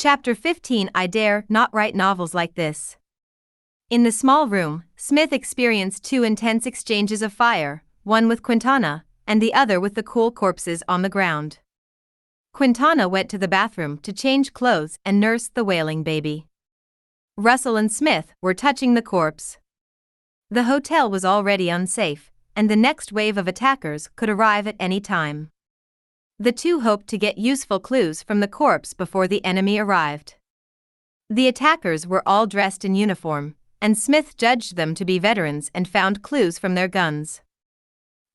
Chapter 15. I dare not write novels like this. In the small room, Smith experienced two intense exchanges of fire, one with Quintana, and the other with the cool corpses on the ground. Quintana went to the bathroom to change clothes and nurse the wailing baby. Russell and Smith were touching the corpse. The hotel was already unsafe, and the next wave of attackers could arrive at any time. The two hoped to get useful clues from the corpse before the enemy arrived. The attackers were all dressed in uniform, and Smith judged them to be veterans and found clues from their guns.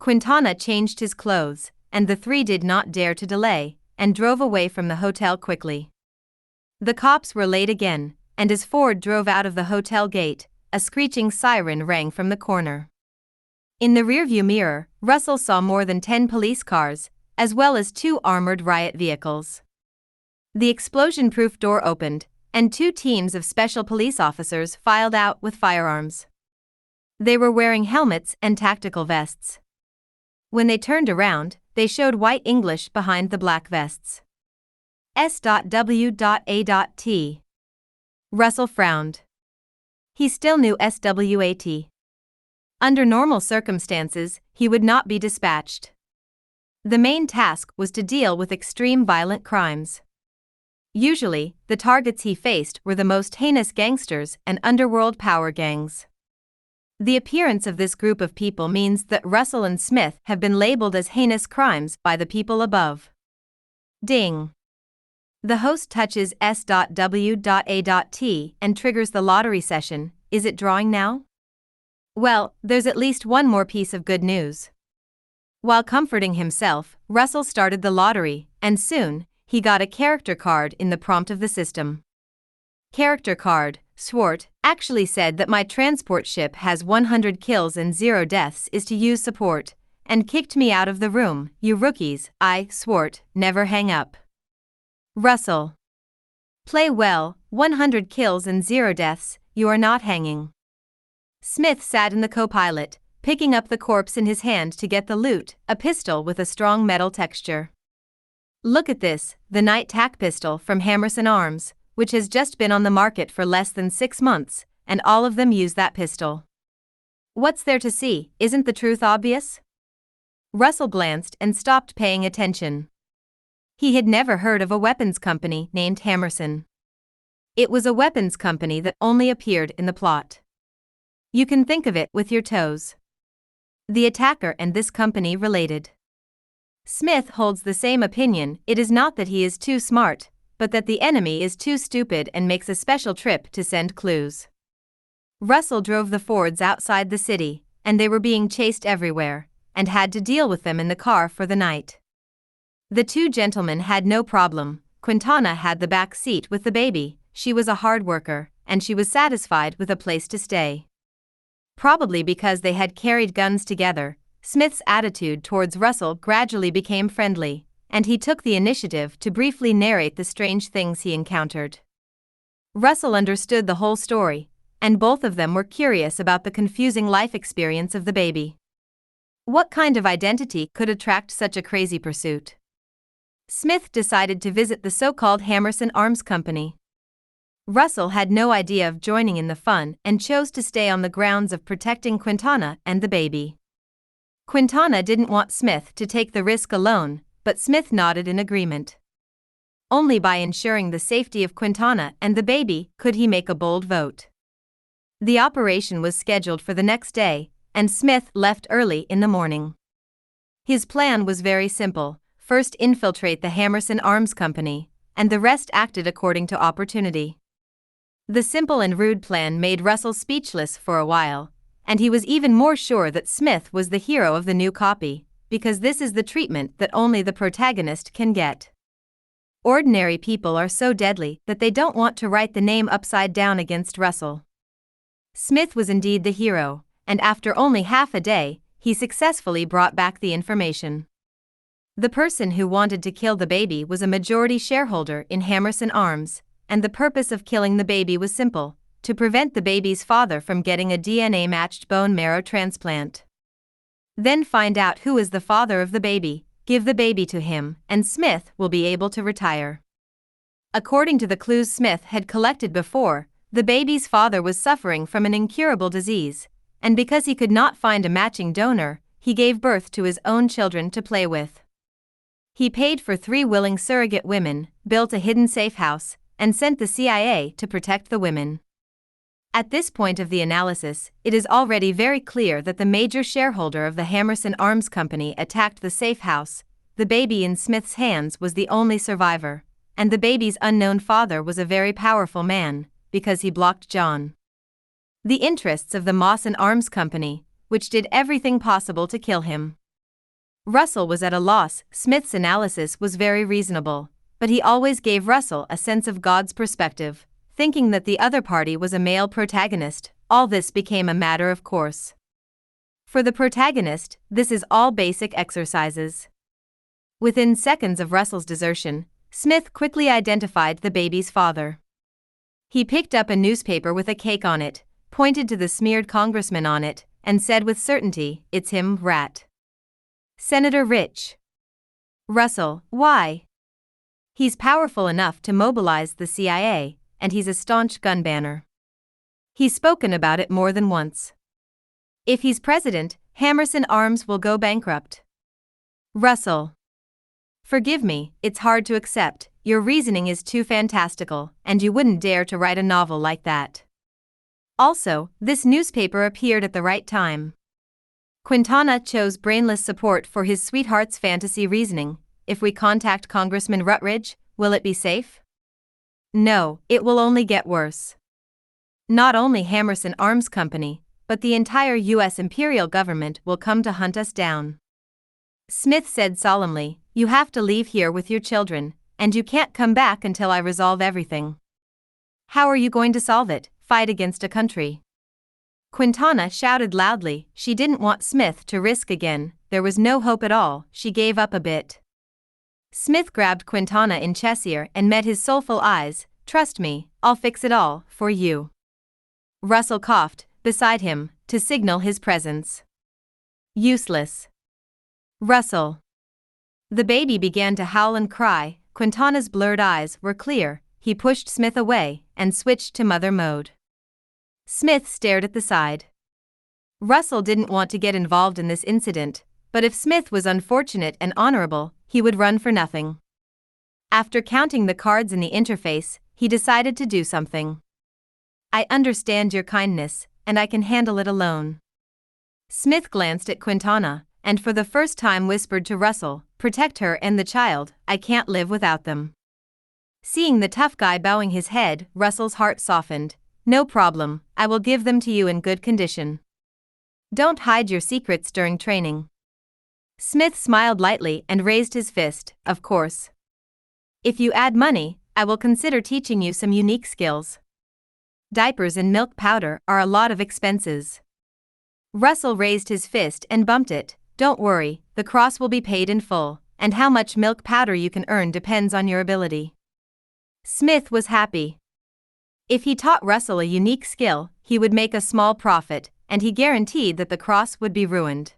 Quintana changed his clothes, and the three did not dare to delay, and drove away from the hotel quickly. The cops were late again, and as Ford drove out of the hotel gate, a screeching siren rang from the corner. In the rearview mirror, Russell saw more than 10 police cars, as well as 2 armored riot vehicles. The explosion-proof door opened, and 2 teams of special police officers filed out with firearms. They were wearing helmets and tactical vests. When they turned around, they showed white English behind the black vests. S.W.A.T. Russell frowned. He still knew SWAT. Under normal circumstances, he would not be dispatched. The main task was to deal with extreme violent crimes. Usually, the targets he faced were the most heinous gangsters and underworld power gangs. The appearance of this group of people means that Russell and Smith have been labeled as heinous crimes by the people above. Ding! The host touches S.W.A.T. and triggers the lottery session. Is it drawing now? Well, there's at least one more piece of good news. While comforting himself, Russell started the lottery, and soon, he got a character card in the prompt of the system. Character card, Swart, actually said that my transport ship has 100 kills and 0 deaths is to use support, and kicked me out of the room. You rookies, Swart, never hang up. Russell. Play well, 100 kills and 0 deaths, you are not hanging. Smith sat in the co-pilot, picking up the corpse in his hand to get the loot, a pistol with a strong metal texture. Look at this, the night tack pistol from Humorous Arms, which has just been on the market for less than 6 months, and all of them use that pistol. What's there to see, isn't the truth obvious? Russell glanced and stopped paying attention. He had never heard of a weapons company named Humorous. It was a weapons company that only appeared in the plot. You can think of it with your toes. The attacker and this company related. Smith holds the same opinion. It is not that he is too smart, but that the enemy is too stupid and makes a special trip to send clues. Russell drove the Fords outside the city, and they were being chased everywhere, and had to deal with them in the car for the night. The 2 gentlemen had no problem. Quintana had the back seat with the baby. She was a hard worker, and she was satisfied with a place to stay. Probably because they had carried guns together, Smith's attitude towards Russell gradually became friendly, and he took the initiative to briefly narrate the strange things he encountered. Russell understood the whole story, and both of them were curious about the confusing life experience of the baby. What kind of identity could attract such a crazy pursuit? Smith decided to visit the so-called Humorous Arms Company. Russell had no idea of joining in the fun and chose to stay on the grounds of protecting Quintana and the baby. Quintana didn't want Smith to take the risk alone, but Smith nodded in agreement. Only by ensuring the safety of Quintana and the baby could he make a bold vote. The operation was scheduled for the next day, and Smith left early in the morning. His plan was very simple: first infiltrate the Humorous Arms Company, and the rest acted according to opportunity. The simple and rude plan made Russell speechless for a while, and he was even more sure that Smith was the hero of the new copy, because this is the treatment that only the protagonist can get. Ordinary people are so deadly that they don't want to write the name upside down against Russell. Smith was indeed the hero, and after only half a day, he successfully brought back the information. The person who wanted to kill the baby was a majority shareholder in Humorous Arms, and the purpose of killing the baby was simple: to prevent the baby's father from getting a DNA-matched bone marrow transplant. Then find out who is the father of the baby, give the baby to him, and Smith will be able to retire. According to the clues Smith had collected before, the baby's father was suffering from an incurable disease, and because he could not find a matching donor, he gave birth to his own children to play with. He paid for 3 willing surrogate women, built a hidden safe house, and sent the CIA to protect the women. At this point of the analysis, it is already very clear that the major shareholder of the Humorous Arms Company attacked the safe house. The baby in Smith's hands was the only survivor, and the baby's unknown father was a very powerful man, because he blocked John. The interests of the Moss and Arms Company, which did everything possible to kill him. Russell was at a loss. Smith's analysis was very reasonable, but he always gave Russell a sense of God's perspective, thinking that the other party was a male protagonist. All this became a matter of course. For the protagonist, this is all basic exercises. Within seconds of Russell's desertion, Smith quickly identified the baby's father. He picked up a newspaper with a cake on it, pointed to the smeared congressman on it, and said with certainty, "It's him, Rat. Senator Rich. Russell, why? He's powerful enough to mobilize the CIA, and he's a staunch gun banner. He's spoken about it more than once. If he's president, Humorous Arms will go bankrupt." Russell. Forgive me, it's hard to accept, your reasoning is too fantastical, and you wouldn't dare to write a novel like that. Also, this newspaper appeared at the right time. Quintana chose brainless support for his sweetheart's fantasy reasoning. If we contact Congressman Rutledge, will it be safe? No, it will only get worse. Not only Humorous Arms Company, but the entire U.S. imperial government will come to hunt us down. Smith said solemnly, "You have to leave here with your children, and you can't come back until I resolve everything." How are you going to solve it? Fight against a country? Quintana shouted loudly. She didn't want Smith to risk again. There was no hope at all. She gave up a bit. Smith grabbed Quintana in Cheshire and met his soulful eyes. "Trust me, I'll fix it all, for you." Russell coughed, beside him, to signal his presence. Useless. Russell. The baby began to howl and cry. Quintana's blurred eyes were clear. He pushed Smith away and switched to mother mode. Smith stared at the side. Russell didn't want to get involved in this incident, but if Smith was unfortunate and honorable, he would run for nothing. After counting the cards in the interface, he decided to do something. "I understand your kindness, and I can handle it alone." Smith glanced at Quintana, and for the first time whispered to Russell, "Protect her and the child, I can't live without them." Seeing the tough guy bowing his head, Russell's heart softened. "No problem, I will give them to you in good condition. Don't hide your secrets during training." Smith smiled lightly and raised his fist. "Of course. If you add money, I will consider teaching you some unique skills. Diapers and milk powder are a lot of expenses." Russell raised his fist and bumped it. "Don't worry, the cross will be paid in full, and how much milk powder you can earn depends on your ability." Smith was happy. If he taught Russell a unique skill, he would make a small profit, and he guaranteed that the cross would be ruined.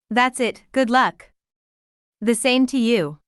"That's it, good luck." "The same to you."